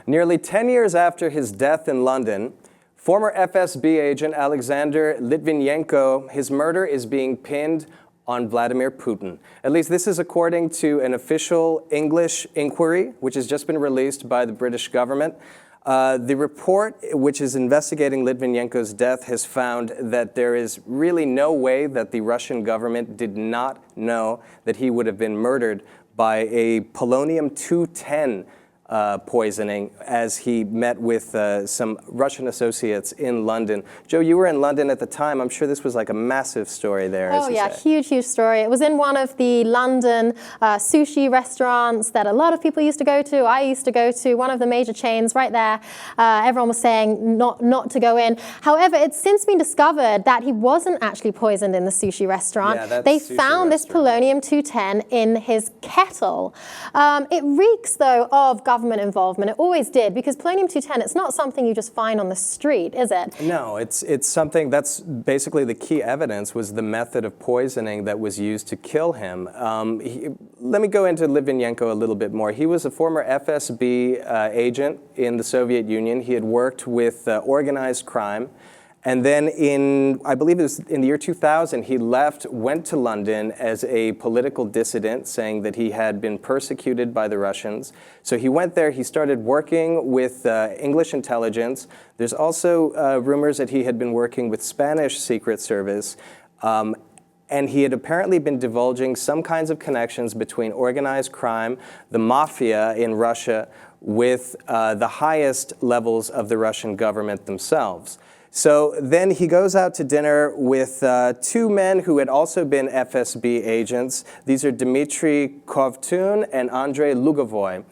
Nearly 10 years after his death in London, former FSB agent Alexander Litvinenko, his murder is being pinned on Vladimir Putin. At least this is according to an official English inquiry, which has just been released by the British government. The report, which is investigating Litvinenko's death, has found that there is really no way that the Russian government did not know that he would have been murdered by a polonium-210 poisoning as he met with some Russian associates in London. Joe, you were in London at the time. I'm sure this was like a massive story there. Oh yeah, huge story. It was in one of the London sushi restaurants that a lot of people used to go to. I used to go to one of the major chains right there. Everyone was saying not to go in. However, it's since been discovered that he wasn't actually poisoned in the sushi restaurant. Yeah, they found this polonium-210 in his kettle. It reeks though of government involvement. It always did, because polonium-210, it's not something you just find on the street, is it? No, it's something that's basically the key evidence was the method of poisoning that was used to kill him. Let me go into Litvinenko a little bit more. He was a former FSB agent in the Soviet Union. He had worked with organized crime. And then I believe it was in the year 2000, he left, went to London as a political dissident, saying that he had been persecuted by the Russians. So he went there, he started working with English intelligence. There's also rumors that he had been working with Spanish Secret Service. And he had apparently been divulging some kinds of connections between organized crime, the mafia in Russia, with the highest levels of the Russian government themselves. So then he goes out to dinner with two men who had also been FSB agents. These are Dmitry Kovtun and Andrei Lugovoy.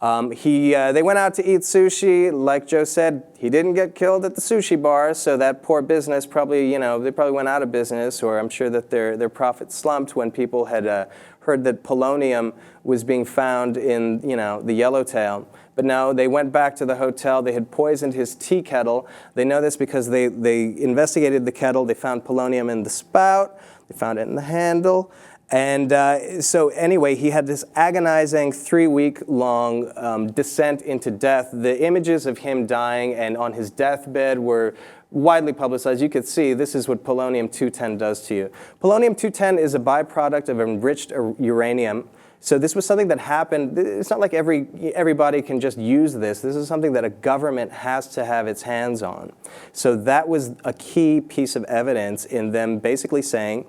They went out to eat sushi. Like Joe said, he didn't get killed at the sushi bar, so that poor business probably, they probably went out of business, or I'm sure that their profits slumped when people had heard that polonium was being found in, the yellowtail. But no, they went back to the hotel. They had poisoned his tea kettle. They know this because they investigated the kettle. They found polonium in the spout. They found it in the handle. And so anyway, he had this agonizing 3-week-long descent into death. The images of him dying and on his deathbed were widely publicized. You could see this is what polonium-210 does to you. Polonium-210 is a byproduct of enriched uranium. So this was something that happened. It's not like everybody can just use this. This is something that a government has to have its hands on. So that was a key piece of evidence in them basically saying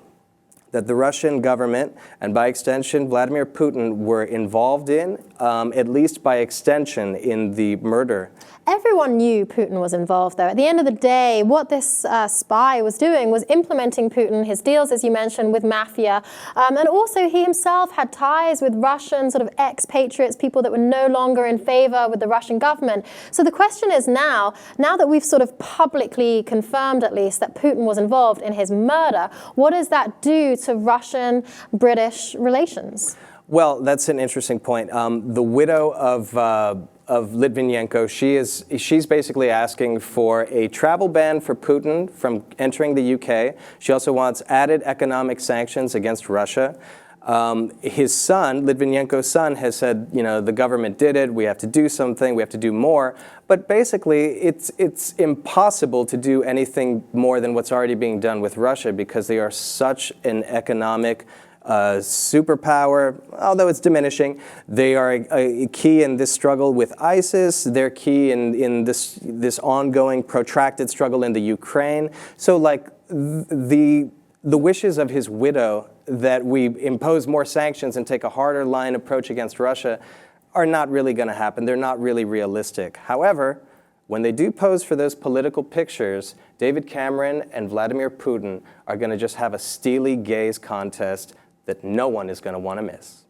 that the Russian government, and by extension Vladimir Putin, were involved in, at least by extension, in the murder. Everyone knew Putin was involved, though. At the end of the day, what this spy was doing was implementing Putin, his deals, as you mentioned, with mafia. And also he himself had ties with Russian sort of expatriates, people that were no longer in favor with the Russian government. So the question is now that we've sort of publicly confirmed, at least, that Putin was involved in his murder, what does that do to Russian-British relations? Well, that's an interesting point. The widow of Litvinenko, she's basically asking for a travel ban for Putin from entering the UK. She also wants added economic sanctions against Russia. His son, Litvinenko's son, has said, the government did it, we have to do something, we have to do more. But basically, it's impossible to do anything more than what's already being done with Russia, because they are such an economic superpower, although it's diminishing. They are a key in this struggle with ISIS. They're key in this ongoing protracted struggle in the Ukraine. So like the wishes of his widow that we impose more sanctions and take a harder line approach against Russia are not really going to happen. They're not really realistic. However, when they do pose for those political pictures, David Cameron and Vladimir Putin are going to just have a steely gaze contest that no one is going to want to miss.